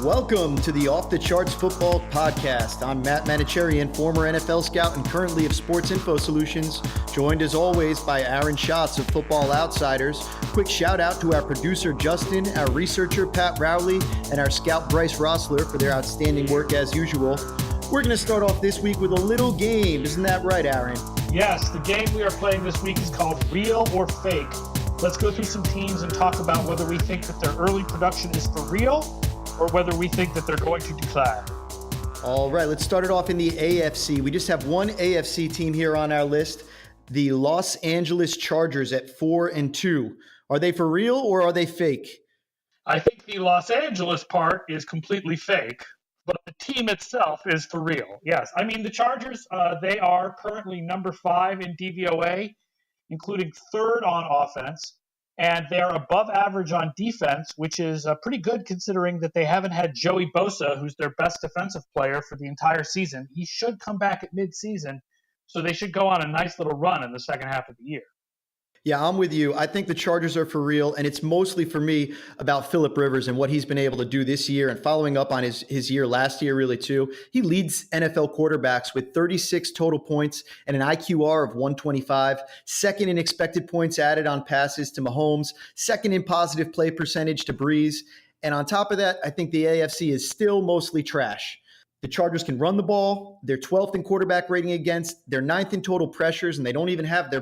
Welcome to the Off the Charts Football Podcast. I'm Matt Manocherian, former NFL scout and currently of Sports Info Solutions, joined as always by Aaron Schatz of Football Outsiders. Quick shout out to our producer Justin, our researcher Pat Rowley, and our scout Bryce Rossler for their outstanding work as usual. We're going to start off this week with a little game. Isn't that right, Aaron? Yes, the game we are playing this week is called Real or Fake. Let's go through some teams and talk about whether we think that their early production is for real or whether we think that they're going to decline. All right, let's start it off in the AFC. We just have one AFC team here on our list, the Los Angeles Chargers at 4-2. Are they for real or are they fake? I think the Los Angeles part is completely fake, but the team itself is for real. Yes, I mean the Chargers, they are currently number 5 in DVOA, including third on offense. And they are above average on defense, which is pretty good considering that they haven't had Joey Bosa, who's their best defensive player for the entire season. He should come back at midseason, so they should go on a nice little run in the second half of the year. Yeah, I'm with you. I think the Chargers are for real, and it's mostly for me about Phillip Rivers and what he's been able to do this year and following up on his year last year really too. He leads NFL quarterbacks with 36 total points and an IQR of 125, second in expected points added on passes to Mahomes, second in positive play percentage to Breeze. And on top of that, I think the AFC is still mostly trash. The Chargers can run the ball. They're 12th in quarterback rating against. They're 9th in total pressures, and they don't even have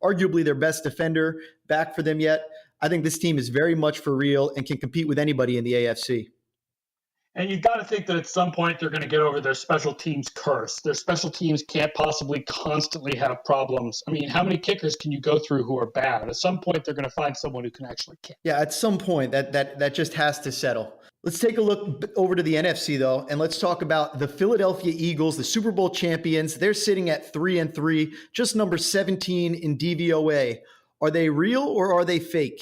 arguably their best defender back for them yet. I think this team is very much for real and can compete with anybody in the AFC. And you've got to think that at some point they're going to get over their special teams curse. Their special teams can't possibly constantly have problems. I mean, how many kickers can you go through who are bad? At some point, they're going to find someone who can actually kick. Yeah, at some point, that just has to settle. Let's take a look over to the NFC, though, and let's talk about the Philadelphia Eagles, the Super Bowl champions. They're sitting at 3-3, just number 17 in DVOA. Are they real or are they fake?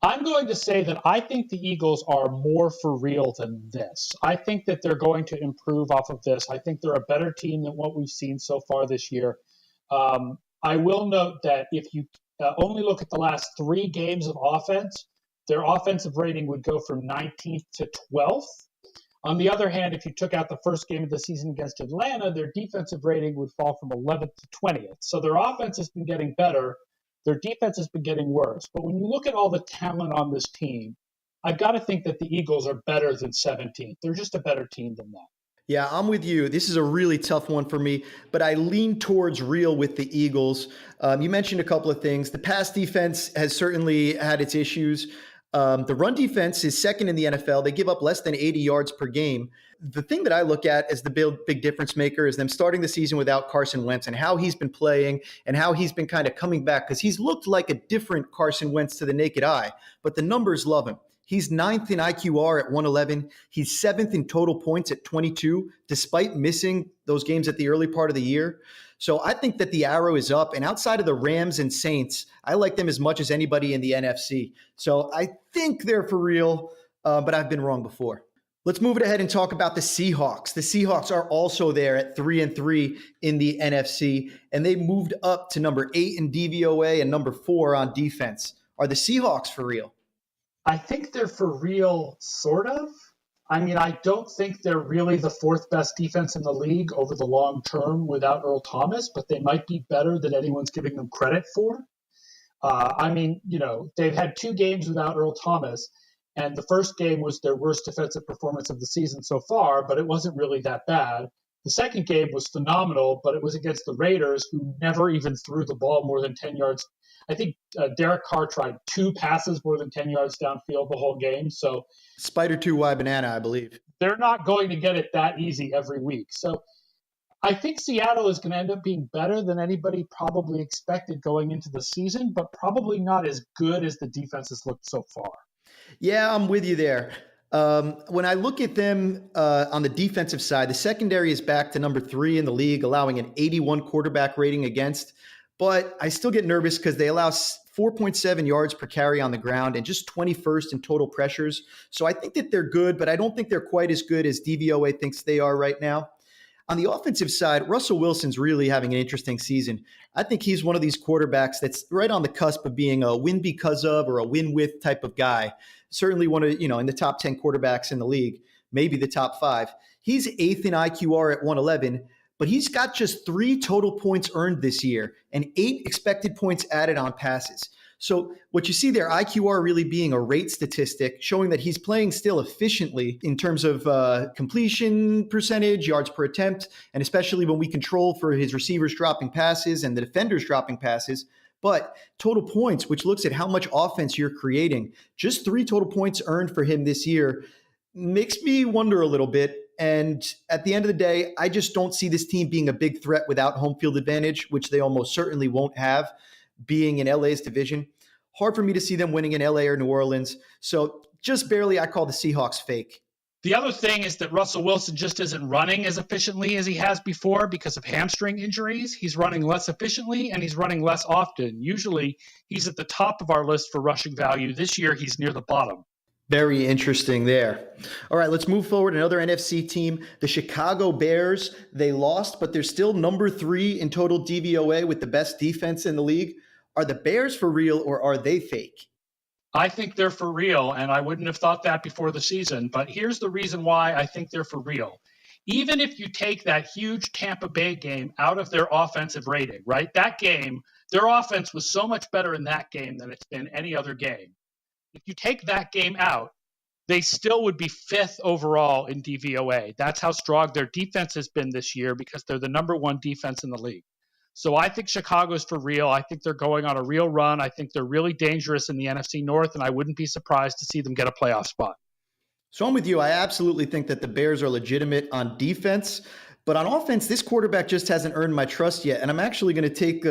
I'm going to say that I think the Eagles are more for real than this. I think that they're going to improve off of this. I think they're a better team than what we've seen so far this year. I will note that if you only look at the last 3 games of offense, their offensive rating would go from 19th to 12th. On the other hand, if you took out the first game of the season against Atlanta, their defensive rating would fall from 11th to 20th. So their offense has been getting better. Their defense has been getting worse. But when you look at all the talent on this team, I've got to think that the Eagles are better than 17th. They're just a better team than that. Yeah, I'm with you. This is a really tough one for me, but I lean towards real with the Eagles. You mentioned a couple of things. The pass defense has certainly had its issues. The run defense is second in the NFL. They give up less than 80 yards per game. The thing that I look at as the big difference maker is them starting the season without Carson Wentz and how he's been playing and how he's been kind of coming back, because he's looked like a different Carson Wentz to the naked eye, but the numbers love him. He's 9th in IQR at 111. He's 7th in total points at 22, despite missing those games at the early part of the year. So I think that the arrow is up. And outside of the Rams and Saints, I like them as much as anybody in the NFC. So I think they're for real, but I've been wrong before. Let's move it ahead and talk about the Seahawks. The Seahawks are also there at 3-3 in the NFC, and they moved up to number 8 in DVOA and number 4 on defense. Are the Seahawks for real? I think they're for real, sort of. I mean, I don't think they're really the 4th best defense in the league over the long term without Earl Thomas, but they might be better than anyone's giving them credit for. They've had 2 games without Earl Thomas, and the first game was their worst defensive performance of the season so far, but it wasn't really that bad. The second game was phenomenal, but it was against the Raiders, who never even threw the ball more than 10 yards. I think Derek Carr tried 2 passes more than 10 yards downfield the whole game. So Spider 2Y banana, I believe. They're not going to get it that easy every week. So I think Seattle is going to end up being better than anybody probably expected going into the season, but probably not as good as the defense has looked so far. Yeah, I'm with you there. When I look at them on the defensive side, the secondary is back to number 3 in the league, allowing an 81 quarterback rating against. But I still get nervous because they allow 4.7 yards per carry on the ground and just 21st in total pressures. So I think that they're good, but I don't think they're quite as good as DVOA thinks they are right now. On the offensive side, Russell Wilson's really having an interesting season. I think he's one of these quarterbacks that's right on the cusp of being a win because of or a win with type of guy. certainly one of, in the top 10 quarterbacks in the league, maybe the top 5. He's 8th in IQR at 111, but he's got just 3 total points earned this year and 8 expected points added on passes. So what you see there, IQR really being a rate statistic, showing that he's playing still efficiently in terms of completion percentage, yards per attempt, and especially when we control for his receivers dropping passes and the defenders dropping passes. But total points, which looks at how much offense you're creating, just 3 total points earned for him this year, makes me wonder a little bit. And at the end of the day, I just don't see this team being a big threat without home field advantage, which they almost certainly won't have, being in LA's division. Hard for me to see them winning in LA or New Orleans. So just barely, I call the Seahawks fake. The other thing is that Russell Wilson just isn't running as efficiently as he has before because of hamstring injuries. He's running less efficiently and he's running less often. Usually he's at the top of our list for rushing value. This year he's near the bottom. Very interesting there. All right, let's move forward. Another NFC team, the Chicago Bears. They lost, but they're still number 3 in total DVOA with the best defense in the league. Are the Bears for real or are they fake? I think they're for real, and I wouldn't have thought that before the season. But here's the reason why I think they're for real. Even if you take that huge Tampa Bay game out of their offensive rating, right? That game, their offense was so much better in that game than it's been any other game. If you take that game out, they still would be 5th overall in DVOA. That's how strong their defense has been this year because they're the number 1 defense in the league. So I think Chicago's for real. I think they're going on a real run. I think they're really dangerous in the NFC North, and I wouldn't be surprised to see them get a playoff spot. So I'm with you. I absolutely think that the Bears are legitimate on defense, but on offense, this quarterback just hasn't earned my trust yet. And I'm actually going to take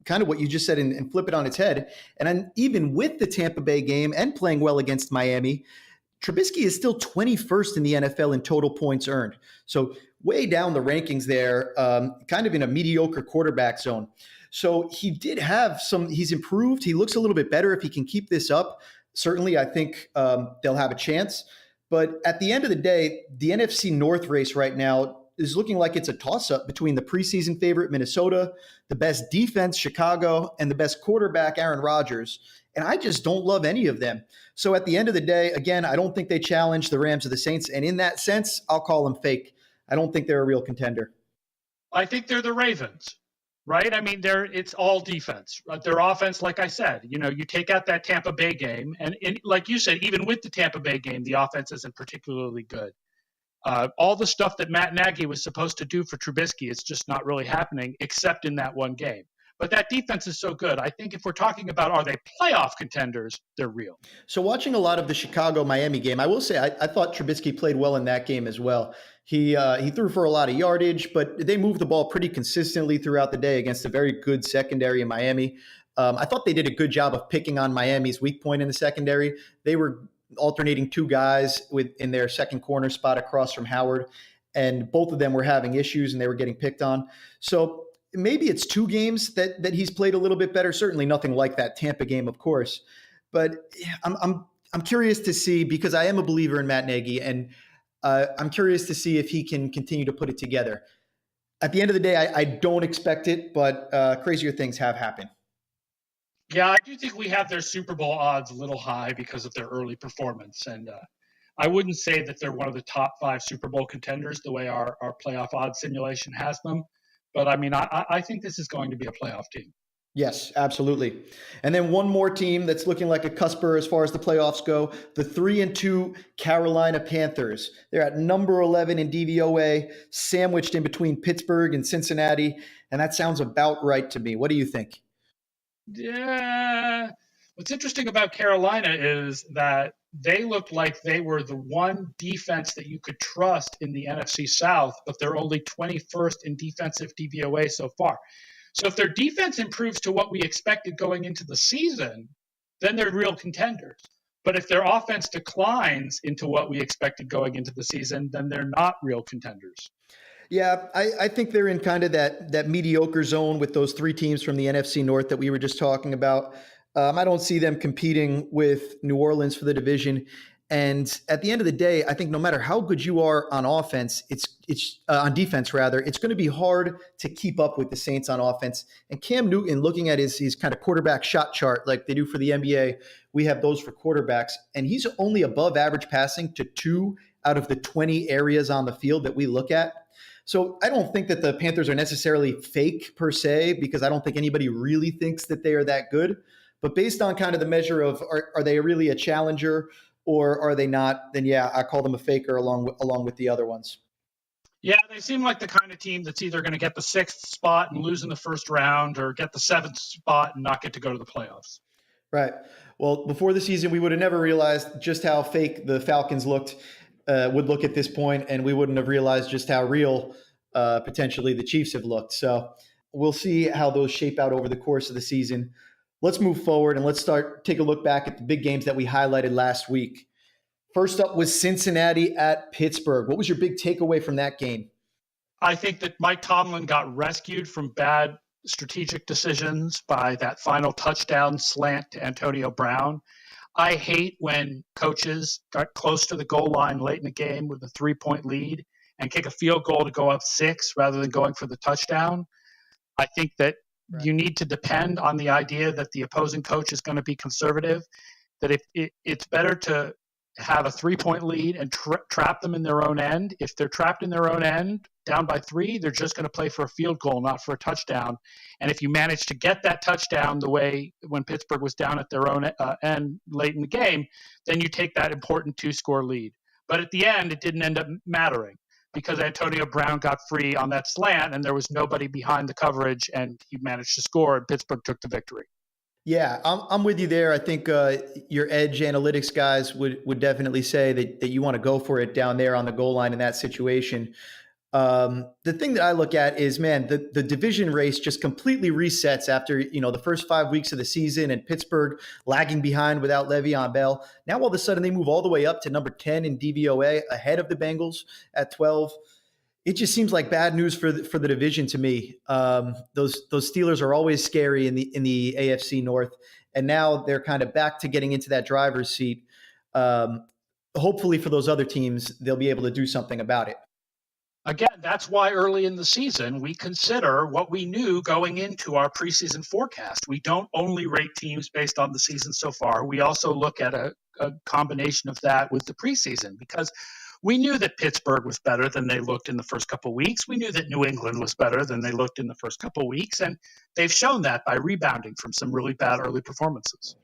kind of what you just said and flip it on its head. And even with the Tampa Bay game and playing well against Miami, Trubisky is still 21st in the NFL in total points earned. So way down the rankings there, kind of in a mediocre quarterback zone. So he did have he's improved. He looks a little bit better if he can keep this up. Certainly, I think they'll have a chance. But at the end of the day, the NFC North race right now is looking like it's a toss-up between the preseason favorite, Minnesota, the best defense, Chicago, and the best quarterback, Aaron Rodgers. And I just don't love any of them. So at the end of the day, again, I don't think they challenge the Rams or the Saints. And in that sense, I'll call them fake. I don't think they're a real contender. I think they're the Ravens, right? I mean, it's all defense. Their offense, like I said, you take out that Tampa Bay game. And like you said, even with the Tampa Bay game, the offense isn't particularly good. All the stuff that Matt Nagy was supposed to do for Trubisky is just not really happening except in that one game. But that defense is so good. I think if we're talking about are they playoff contenders, they're real. So watching a lot of the Chicago-Miami game, I will say I thought Trubisky played well in that game as well. He threw for a lot of yardage, but they moved the ball pretty consistently throughout the day against a very good secondary in Miami. I thought they did a good job of picking on Miami's weak point in the secondary. They were alternating 2 guys in their second corner spot across from Howard, and both of them were having issues and they were getting picked on. So maybe it's 2 games that he's played a little bit better. Certainly nothing like that Tampa game, of course. But I'm curious to see, because I am a believer in Matt Nagy, and I'm curious to see if he can continue to put it together. At the end of the day, I don't expect it, but crazier things have happened. Yeah, I do think we have their Super Bowl odds a little high because of their early performance. And I wouldn't say that they're one of the top 5 Super Bowl contenders the way our playoff odds simulation has them. But I mean, I think this is going to be a playoff team. Yes, absolutely. And then one more team that's looking like a cusper as far as the playoffs go, the 3-2 Carolina Panthers. They're at number 11 in DVOA, sandwiched in between Pittsburgh and Cincinnati. And that sounds about right to me. What do you think? Yeah. What's interesting about Carolina is that they looked like they were the one defense that you could trust in the NFC South, but they're only 21st in defensive DVOA so far. So if their defense improves to what we expected going into the season, then they're real contenders. But if their offense declines into what we expected going into the season, then they're not real contenders. Yeah, I think they're in kind of that mediocre zone with those 3 teams from the NFC North that we were just talking about. I don't see them competing with New Orleans for the division. And at the end of the day, I think no matter how good you are on offense, it's on defense rather, it's going to be hard to keep up with the Saints on offense. And Cam Newton, looking at his kind of quarterback shot chart like they do for the NBA, we have those for quarterbacks, and he's only above average passing to 2 out of the 20 areas on the field that we look at. So I don't think that the Panthers are necessarily fake per se, because I don't think anybody really thinks that they are that good. But based on kind of the measure of are they really a challenger or are they not, then yeah, I call them a faker along with the other ones. Yeah, they seem like the kind of team that's either going to get the 6th spot and lose in the first round, or get the 7th spot and not get to go to the playoffs. Right. Well, before the season, we would have never realized just how fake the Falcons would look at this point, and we wouldn't have realized just how real potentially the Chiefs have looked. So we'll see how those shape out over the course of the season. Let's move forward and let's take a look back at the big games that we highlighted last week. First up was Cincinnati at Pittsburgh. What was your big takeaway from that game? I think that Mike Tomlin got rescued from bad strategic decisions by that final touchdown slant to Antonio Brown. I hate when coaches got close to the goal line late in the game with a 3-point lead and kick a field goal to go up 6 rather than going for the touchdown. I think that you need to depend on the idea that the opposing coach is going to be conservative, that if it's better to have a 3-point lead and trap them in their own end. If they're trapped in their own end, down by 3, they're just going to play for a field goal, not for a touchdown. And if you manage to get that touchdown the way when Pittsburgh was down at their own end late in the game, then you take that important 2-score lead. But at the end, it didn't end up mattering because Antonio Brown got free on that slant and there was nobody behind the coverage and he managed to score and Pittsburgh took the victory. Yeah, I'm with you there. I think your edge analytics guys would definitely say that you want to go for it down there on the goal line in that situation. The thing that I look at is, man, the division race just completely resets after, the first 5 weeks of the season and Pittsburgh lagging behind without Le'Veon Bell. Now all of a sudden they move all the way up to number 10 in DVOA ahead of the Bengals at 12. It just seems like bad news for the division to me. Those Steelers are always scary in the AFC North, and now they're kind of back to getting into that driver's seat. Hopefully for those other teams, they'll be able to do something about it. Again, that's why early in the season, we consider what we knew going into our preseason forecast. We don't only rate teams based on the season so far. We also look at a combination of that with the preseason because we knew that Pittsburgh was better than they looked in the first couple of weeks. We knew that New England was better than they looked in the first couple of weeks, and they've shown that by rebounding from some really bad early performances.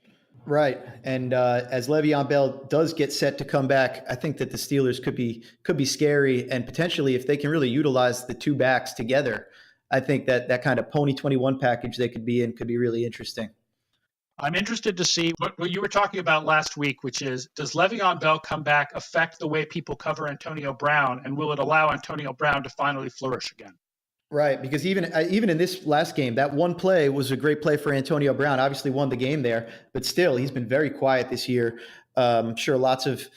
Right, and as Le'Veon Bell does get set to come back, I think that the Steelers could be scary, and potentially if they can really utilize the two backs together, I think that kind of pony 21 package they could be in could be really interesting. I'm interested to see what you were talking about last week, which is, does Le'Veon Bell come back affect the way people cover Antonio Brown, and will it allow Antonio Brown to finally flourish again? Right, because even in this last game, that one play was a great play for Antonio Brown. Obviously won the game there, but still, he's been very quiet this year. I'm sure lots of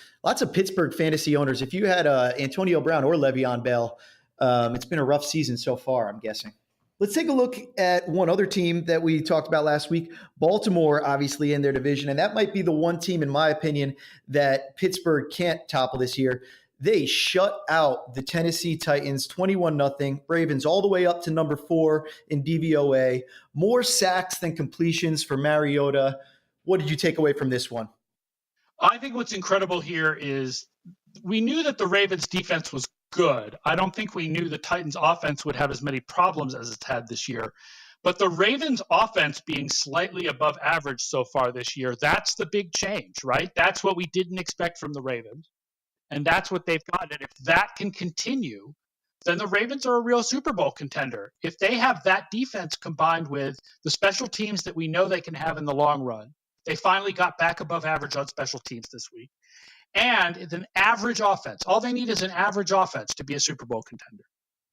Pittsburgh fantasy owners, if you had Antonio Brown or Le'Veon Bell, it's been a rough season so far, I'm guessing. Let's take a look at one other team that we talked about last week, Baltimore, obviously in their division. And that might be the one team, in my opinion, that Pittsburgh can't topple this year. They shut out the Tennessee Titans 21-0, Ravens all the way up to number 4 in DVOA. More sacks than completions for Mariota. What did you take away from this one? I think what's incredible here is we knew that the Ravens defense was good. I don't think we knew the Titans offense would have as many problems as it's had this year. But the Ravens offense being slightly above average so far this year, that's the big change, right? That's what we didn't expect from the Ravens. And that's what they've got. And if that can continue, then the Ravens are a real Super Bowl contender. If they have that defense combined with the special teams that we know they can have in the long run, they finally got back above average on special teams this week. And it's an average offense. All they need is an average offense to be a Super Bowl contender.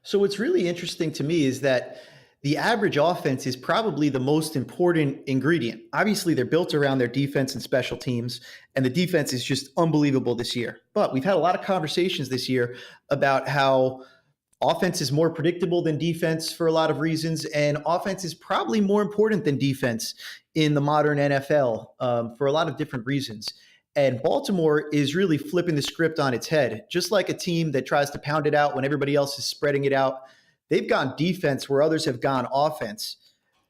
So what's really interesting to me is that the average offense is probably the most important ingredient. Obviously, they're built around their defense and special teams, and the defense is just unbelievable this year. But we've had a lot of conversations this year about how offense is more predictable than defense for a lot of reasons, and offense is probably more important than defense in the modern NFL for a lot of different reasons. And Baltimore is really flipping the script on its head. Just like a team that tries to pound it out when everybody else is spreading it out, they've gone defense where others have gone offense.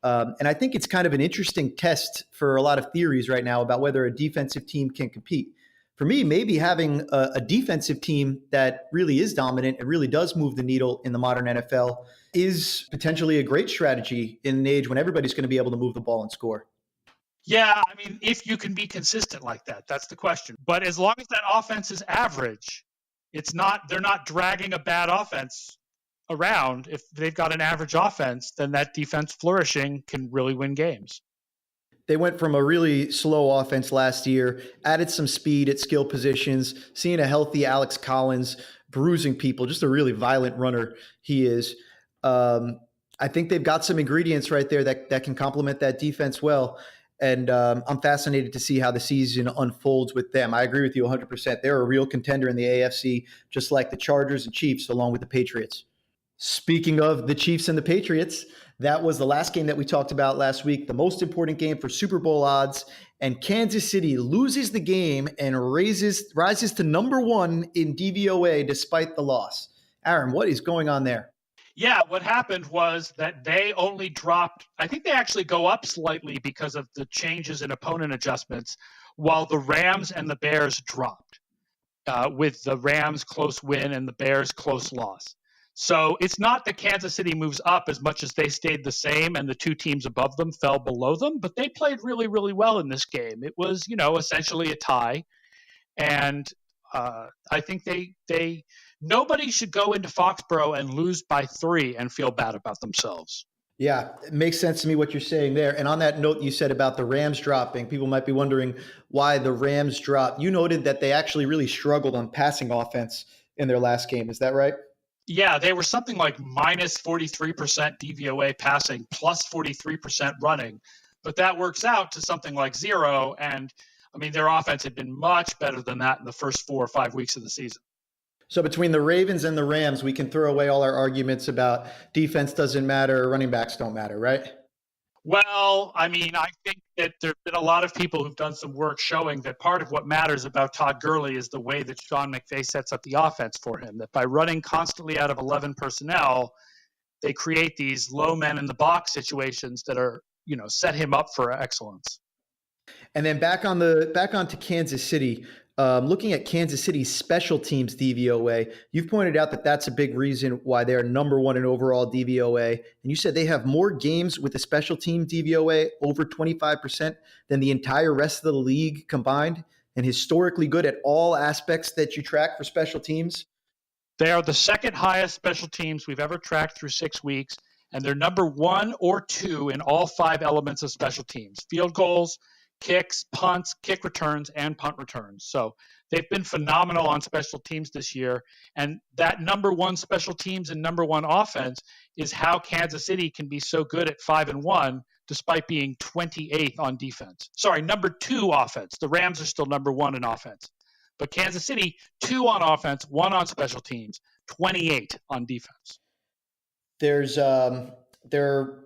And I think it's kind of an interesting test for a lot of theories right now about whether a defensive team can compete. For me, maybe having a defensive team that really is dominant and really does move the needle in the modern NFL is potentially a great strategy in an age when everybody's going to be able to move the ball and score. Yeah, I mean, if you can be consistent like that, that's the question. But as long as that offense is average, they're not dragging a bad offense around. If they've got an average offense, then that defense flourishing can really win games. They went from a really slow offense last year, added some speed at skill positions, seeing a healthy Alex Collins bruising people, just a really violent runner he is. I think they've got some ingredients right there that can complement that defense well. And I'm fascinated to see how the season unfolds with them. I agree with you 100%. They're a real contender in the AFC, just like the Chargers and Chiefs, along with the Patriots. Speaking of the Chiefs and the Patriots, that was the last game that we talked about last week, the most important game for Super Bowl odds. And Kansas City loses the game and rises to number one in DVOA despite the loss. Aaron, what is going on there? Yeah, what happened was that they only dropped, I think they actually go up slightly because of the changes in opponent adjustments, while the Rams and the Bears dropped, with the Rams close win and the Bears close loss. So it's not that Kansas City moves up as much as they stayed the same and the two teams above them fell below them, but they played really, really well in this game. It was, essentially a tie. And I think nobody should go into Foxborough and lose by 3 and feel bad about themselves. Yeah, it makes sense to me what you're saying there. And on that note you said about the Rams dropping, people might be wondering why the Rams dropped. You noted that they actually really struggled on passing offense in their last game. Is that right? Yeah, they were something like minus 43% DVOA passing, plus 43% running. But that works out to something like 0. And I mean, their offense had been much better than that in the first 4 or 5 weeks of the season. So between the Ravens and the Rams, we can throw away all our arguments about defense doesn't matter, running backs don't matter, right? Well, I mean, I think that there have been a lot of people who've done some work showing that part of what matters about Todd Gurley is the way that Sean McVay sets up the offense for him, that by running constantly out of 11 personnel, they create these low men in the box situations that are, set him up for excellence. And then back onto Kansas City. Looking at Kansas City's special teams DVOA, you've pointed out that that's a big reason why they're number one in overall DVOA. And you said they have more games with the special team DVOA over 25% than the entire rest of the league combined, and historically good at all aspects that you track for special teams. They are the second highest special teams we've ever tracked through 6 weeks, and they're number 1 or 2 in all 5 elements of special teams: field goals, kicks, punts, kick returns, and punt returns. So they've been phenomenal on special teams this year. And that number 1 special teams and number 1 offense is how Kansas City can be so good at 5-1 despite being 28th on defense. Sorry, number 2 offense. The Rams are still number 1 in offense. But Kansas City, 2 on offense, 1 on special teams, 28 on defense. There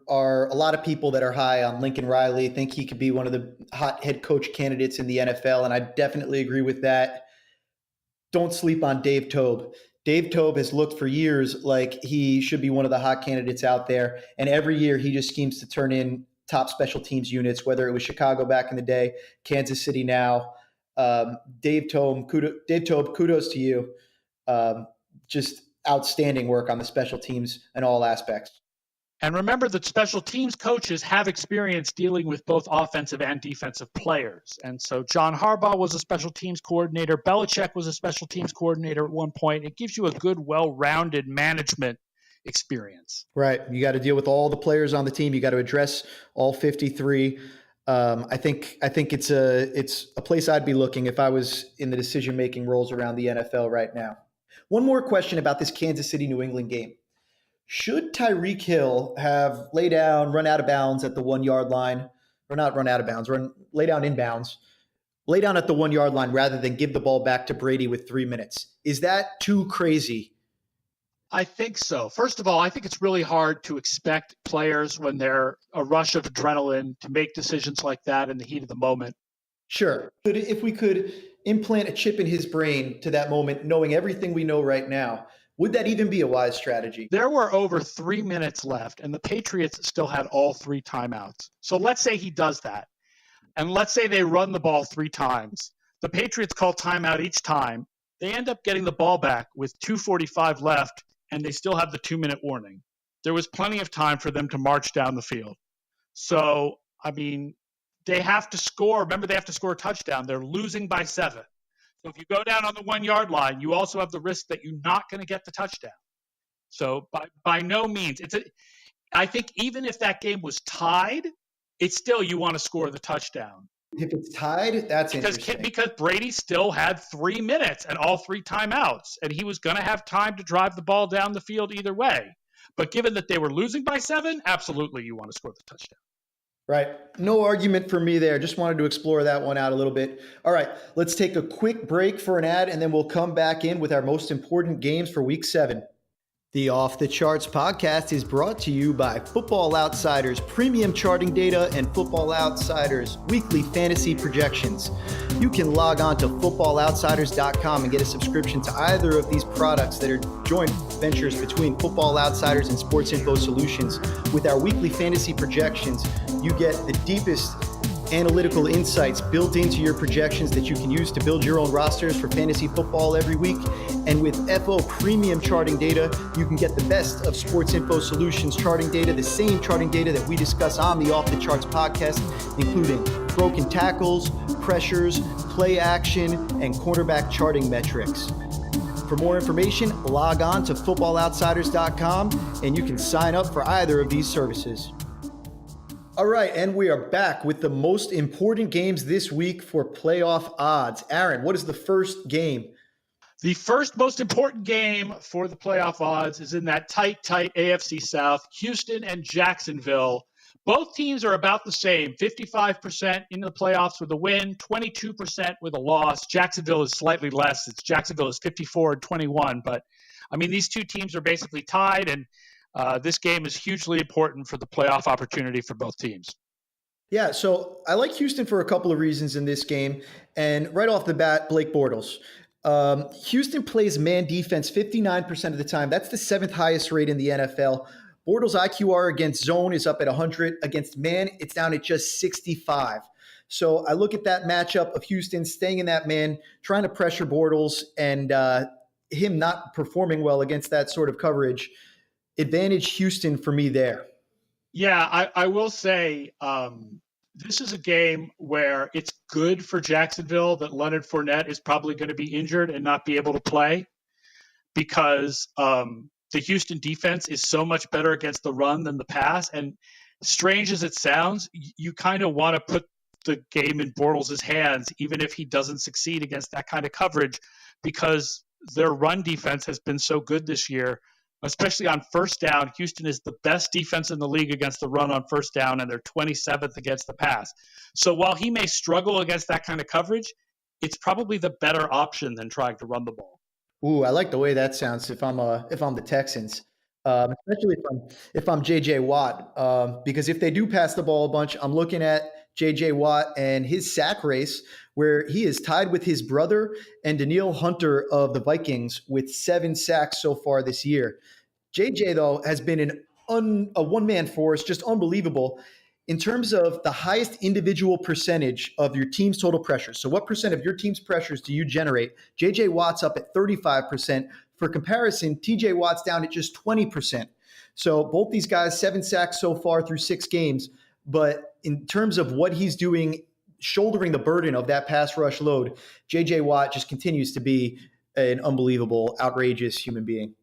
are a lot of people that are high on Lincoln Riley, think he could be one of the hot head coach candidates in the NFL, and I definitely agree with that. Don't sleep on Dave Toub. Dave Toub has looked for years like he should be one of the hot candidates out there, and every year he just schemes to turn in top special teams units, whether it was Chicago back in the day, Kansas City now. Dave Toub, kudos to you. Just outstanding work on the special teams in all aspects. And remember that special teams coaches have experience dealing with both offensive and defensive players. And so John Harbaugh was a special teams coordinator. Belichick was a special teams coordinator at one point. It gives you a good, well-rounded management experience. Right. You got to deal with all the players on the team. You got to address all 53. I think it's a place I'd be looking if I was in the decision-making roles around the NFL right now. One more question about this Kansas City New England game. Should Tyreek Hill have run out of bounds at the 1 yard line, or not run out of bounds, lay down inbounds, lay down at the 1 yard line rather than give the ball back to Brady with 3 minutes? Is that too crazy? I think so. First of all, I think it's really hard to expect players when they're a rush of adrenaline to make decisions like that in the heat of the moment. Sure. But if we could implant a chip in his brain to that moment, knowing everything we know right now, would that even be a wise strategy? There were over 3 minutes left, and the Patriots still had all three timeouts. So let's say he does that, and let's say they run the ball three times. The Patriots call timeout each time. They end up getting the ball back with 2:45 left, and they still have the 2-minute warning. There was plenty of time for them to march down the field. So, I mean, they have to score. Remember, they have to score a touchdown. They're losing by 7. So if you go down on the 1-yard line, you also have the risk that you're not going to get the touchdown. So by no means, I think even if that game was tied, it's still you want to score the touchdown. If it's tied, that's interesting. Because Brady still had 3 minutes and all three timeouts, and he was going to have time to drive the ball down the field either way. But given that they were losing by 7, absolutely you want to score the touchdown. Right. No argument for me there. Just wanted to explore that one out a little bit. All right, let's take a quick break for an ad, and then we'll come back in with our most important games for Week 7. The Off the Charts podcast is brought to you by Football Outsiders premium charting data and Football Outsiders weekly fantasy projections. You can log on to footballoutsiders.com and get a subscription to either of these products that are joint ventures between Football Outsiders and Sports Info Solutions. With our weekly fantasy projections, you get the deepest analytical insights built into your projections that you can use to build your own rosters for fantasy football every week. And with FO Premium charting data, you can get the best of Sports Info Solutions charting data, the same charting data that we discuss on the Off the Charts podcast, including broken tackles, pressures, play action, and cornerback charting metrics. For more information, log on to footballoutsiders.com and you can sign up for either of these services. All right, and we are back with the most important games this week for playoff odds. Aaron, what is the first game? The first most important game for the playoff odds is in that tight AFC South, Houston and Jacksonville. Both teams are about the same, 55% into the playoffs with a win, 22% with a loss. Jacksonville is slightly less. Jacksonville is 54-21, but I mean, these two teams are basically tied, and this game is hugely important for the playoff opportunity for both teams. Yeah, so I like Houston for a couple of reasons in this game. And right off the bat, Blake Bortles. Houston plays man defense 59% of the time. That's the 7th highest rate in the NFL. Bortles' IQR against zone is up at 100. Against man, it's down at just 65. So I look at that matchup of Houston staying in that man, trying to pressure Bortles, and him not performing well against that sort of coverage. Advantage Houston for me there. Yeah, I will say this is a game where it's good for Jacksonville that Leonard Fournette is probably going to be injured and not be able to play, because the Houston defense is so much better against the run than the pass. And strange as it sounds, you kind of want to put the game in Bortles' hands, even if he doesn't succeed against that kind of coverage, because their run defense has been so good this year. Especially on first down, Houston is the best defense in the league against the run on first down, and they're 27th against the pass. So while he may struggle against that kind of coverage, it's probably the better option than trying to run the ball. Ooh, I like the way that sounds if I'm the Texans, especially if I'm J.J. Watt, because if they do pass the ball a bunch, I'm looking at J.J. Watt and his sack race, where he is tied with his brother and Daniil Hunter of the Vikings with 7 sacks so far this year. J.J., though, has been a one-man force, just unbelievable in terms of the highest individual percentage of your team's total pressures. So what percent of your team's pressures do you generate? J.J. Watt's up at 35%. For comparison, T.J. Watt's down at just 20%. So both these guys, 7 sacks so far through 6 games. But in terms of what he's doing, shouldering the burden of that pass rush load, J.J. Watt just continues to be an unbelievable, outrageous human being.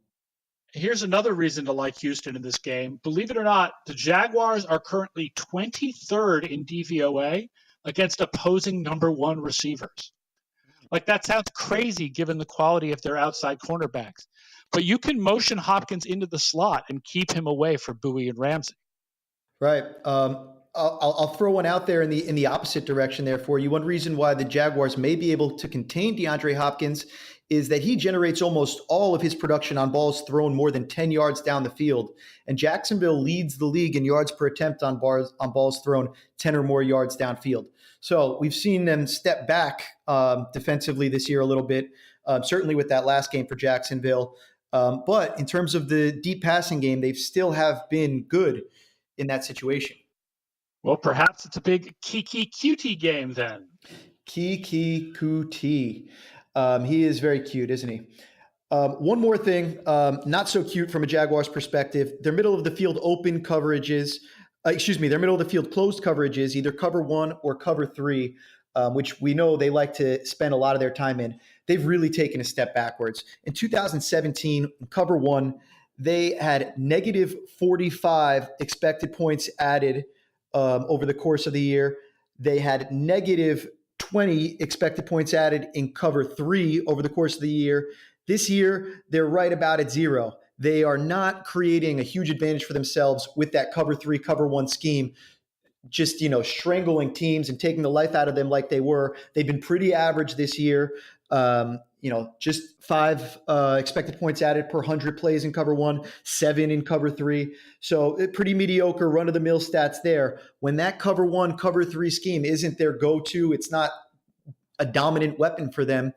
Here's another reason to like Houston in this game. Believe it or not, the Jaguars are currently 23rd in DVOA against opposing number 1 receivers. Like, that sounds crazy given the quality of their outside cornerbacks. But you can motion Hopkins into the slot and keep him away from Bowie and Ramsey. Right. I'll throw one out there in the opposite direction there for you. One reason why the Jaguars may be able to contain DeAndre Hopkins is that he generates almost all of his production on balls thrown more than 10 yards down the field. And Jacksonville leads the league in yards per attempt on balls thrown 10 or more yards downfield. So we've seen them step back defensively this year a little bit, certainly with that last game for Jacksonville. But in terms of the deep passing game, they still have been good in that situation. Well, perhaps it's a big Kiki Cutie game then. Kiki Kuti. He is very cute, isn't he? One more thing, not so cute from a Jaguars perspective. Their middle of the field open coverages, their middle of the field closed coverages, either cover one or cover three, which we know they like to spend a lot of their time in. They've really taken a step backwards. In 2017, cover one, they had negative 45 expected points added over the course of the year. They had negative 20 expected points added in cover three over the course of the year. This year, they're right about at 0. They are not creating a huge advantage for themselves with that cover three, cover one scheme, just, strangling teams and taking the life out of them like they were. They've been pretty average this year. Just 5 expected points added per 100 plays in cover one, 7 in cover three. So pretty mediocre run-of-the-mill stats there. When that cover one, cover three scheme isn't their go-to, it's not a dominant weapon for them,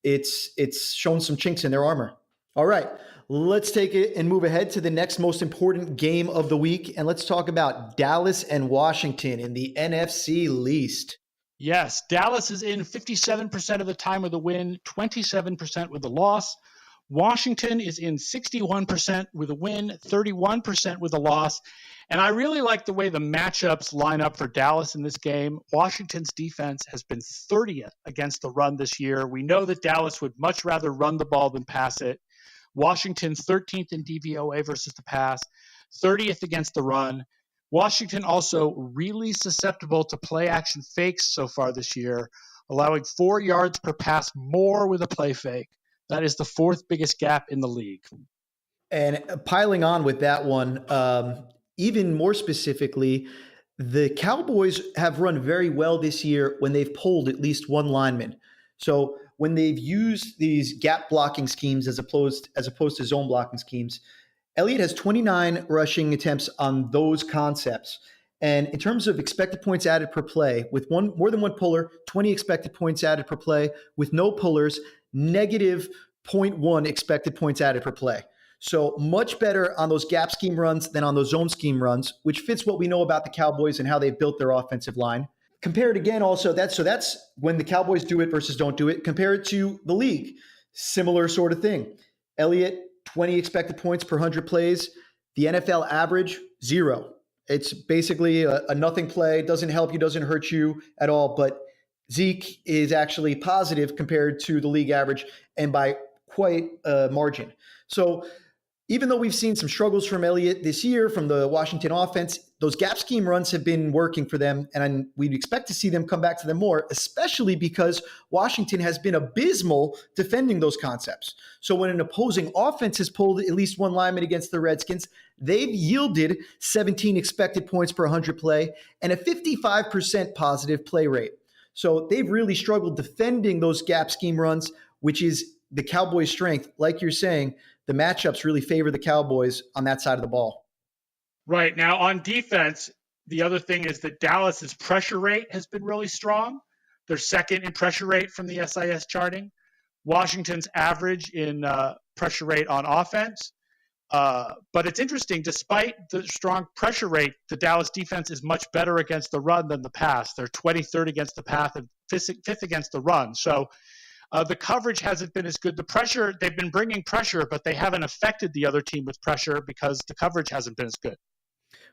it's shown some chinks in their armor. All right, let's take it and move ahead to the next most important game of the week, and let's talk about Dallas and Washington in the NFC least. Yes, Dallas is in 57% of the time with a win, 27% with a loss. Washington is in 61% with a win, 31% with a loss. And I really like the way the matchups line up for Dallas in this game. Washington's defense has been 30th against the run this year. We know that Dallas would much rather run the ball than pass it. Washington's 13th in DVOA versus the pass, 30th against the run. Washington also really susceptible to play action fakes so far this year, allowing 4 yards per pass more with a play fake. That is the 4th biggest gap in the league. And piling on with that one, even more specifically, the Cowboys have run very well this year when they've pulled at least one lineman. So when they've used these gap blocking schemes as opposed to zone blocking schemes, Elliott has 29 rushing attempts on those concepts. And in terms of expected points added per play, with more than one puller, 20 expected points added per play. With no pullers, negative 0.1 expected points added per play. So much better on those gap scheme runs than on those zone scheme runs, which fits what we know about the Cowboys and how they've built their offensive line. Compare it again also, that's when the Cowboys do it versus don't do it. Compare it to the league. Similar sort of thing. Elliott, 20 expected points per 100 plays. The NFL average, 0. It's basically a nothing play. Doesn't help you, doesn't hurt you at all. But Zeke is actually positive compared to the league average and by quite a margin. So even though we've seen some struggles from Elliott this year from the Washington offense, those gap scheme runs have been working for them, and we'd expect to see them come back to them more, especially because Washington has been abysmal defending those concepts. So when an opposing offense has pulled at least one lineman against the Redskins, they've yielded 17 expected points per 100 play and a 55% positive play rate. So they've really struggled defending those gap scheme runs, which is the Cowboys' strength. Like you're saying, the matchups really favor the Cowboys on that side of the ball. Right. Now, on defense, the other thing is that Dallas's pressure rate has been really strong. They're second in pressure rate from the SIS charting. Washington's average in pressure rate on offense. But it's interesting, despite the strong pressure rate, the Dallas defense is much better against the run than the pass. They're 23rd against the pass and 5th against the run. So the coverage hasn't been as good. The pressure, they've been bringing pressure, but they haven't affected the other team with pressure because the coverage hasn't been as good.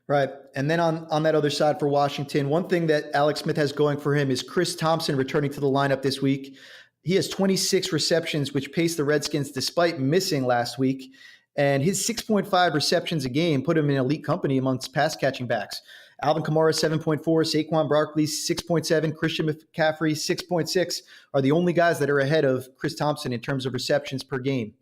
Right. And then on that other side for Washington, one thing that Alex Smith has going for him is Chris Thompson returning to the lineup this week. He has 26 receptions, which paced the Redskins despite missing last week. And his 6.5 receptions a game put him in elite company amongst pass catching backs. Alvin Kamara, 7.4, Saquon Barkley, 6.7, Christian McCaffrey, 6.6 are the only guys that are ahead of Chris Thompson in terms of receptions per game.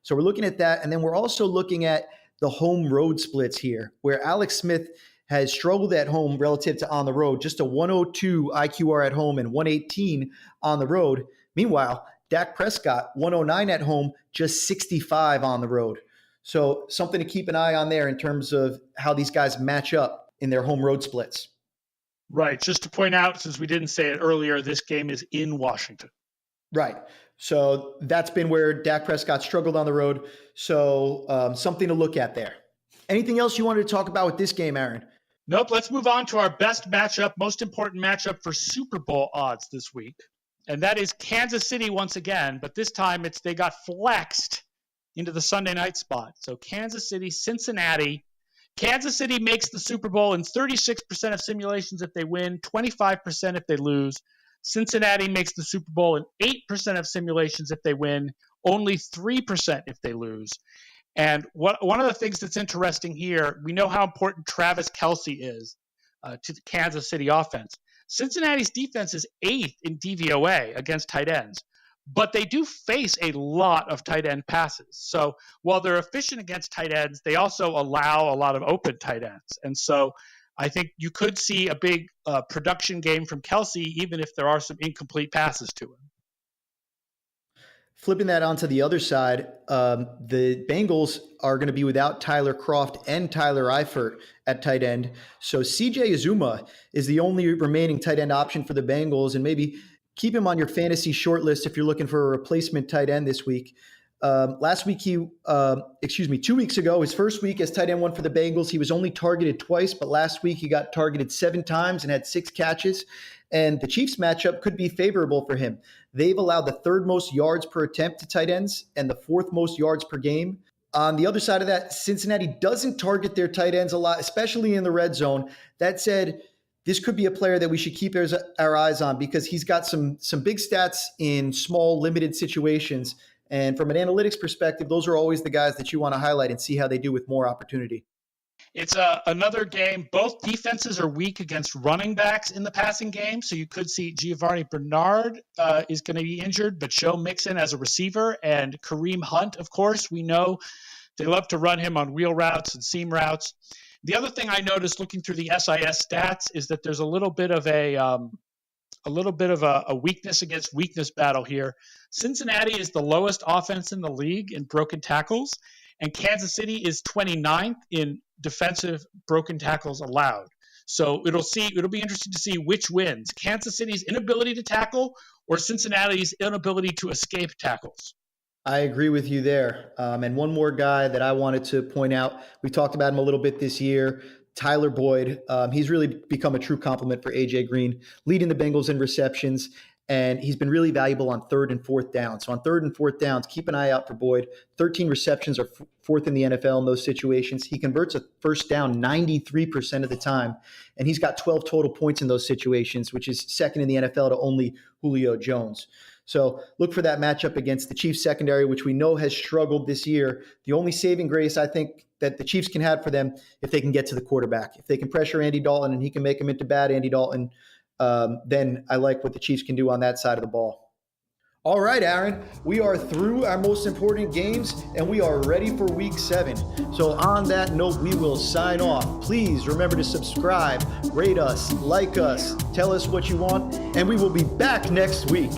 So we're looking at that. And then we're also looking at the home road splits here, where Alex Smith has struggled at home relative to on the road, just a 102 IQR at home and 118 on the road. Meanwhile, Dak Prescott, 109 at home, just 65 on the road. So something to keep an eye on there in terms of how these guys match up in their home road splits. Right. Just to point out, since we didn't say it earlier, this game is in Washington. Right. So that's been where Dak Prescott struggled on the road. So something to look at there. Anything else you wanted to talk about with this game, Aaron? Nope. Let's move on to our best matchup, most important matchup for Super Bowl odds this week. And that is Kansas City once again, but this time they got flexed into the Sunday night spot. So Kansas City, Cincinnati. Kansas City makes the Super Bowl in 36% of simulations if they win, 25% if they lose. Cincinnati makes the Super Bowl in 8% of simulations if they win, only 3% if they lose. And one of the things that's interesting here, we know how important Travis Kelce is to the Kansas City offense. Cincinnati's defense is 8th in DVOA against tight ends, but they do face a lot of tight end passes. So while they're efficient against tight ends, they also allow a lot of open tight ends. And so I think you could see a big production game from Kelce, even if there are some incomplete passes to him. Flipping that onto the other side, the Bengals are going to be without Tyler Kroft and Tyler Eifert at tight end. So CJ Uzuma is the only remaining tight end option for the Bengals, and maybe keep him on your fantasy short list if you're looking for a replacement tight end this week. 2 weeks ago, his first week as tight end one for the Bengals, he was only targeted twice, but last week he got targeted 7 times and had 6 catches. And the Chiefs matchup could be favorable for him. They've allowed the 3rd most yards per attempt to tight ends and the 4th most yards per game. On the other side of that, Cincinnati doesn't target their tight ends a lot, especially in the red zone. That said, this could be a player that we should keep our eyes on because he's got some big stats in small, limited situations. And from an analytics perspective, those are always the guys that you want to highlight and see how they do with more opportunity. It's another game. Both defenses are weak against running backs in the passing game. So you could see Giovanni Bernard is going to be injured, but Joe Mixon as a receiver and Kareem Hunt, of course, we know they love to run him on wheel routes and seam routes. The other thing I noticed looking through the SIS stats is that there's a little bit of a weakness against weakness battle here. Cincinnati is the lowest offense in the league in broken tackles, and Kansas City is 29th in defensive broken tackles allowed. So it'll be interesting to see which wins, Kansas City's inability to tackle or Cincinnati's inability to escape tackles. I agree with you there. And one more guy that I wanted to point out, we talked about him a little bit this year, Tyler Boyd. He's really become a true compliment for AJ Green, leading the Bengals in receptions. And he's been really valuable on 3rd and 4th downs. So on 3rd and 4th downs, keep an eye out for Boyd. 13 receptions are 4th in the NFL in those situations. He converts a first down 93% of the time. And he's got 12 total points in those situations, which is 2nd in the NFL to only Julio Jones. So look for that matchup against the Chiefs secondary, which we know has struggled this year. The only saving grace I think that the Chiefs can have for them if they can get to the quarterback. If they can pressure Andy Dalton and he can make him into bad Andy Dalton, then I like what the Chiefs can do on that side of the ball. All right, Aaron, we are through our most important games and we are ready for week 7. So on that note, we will sign off. Please remember to subscribe, rate us, like us, tell us what you want, and we will be back next week.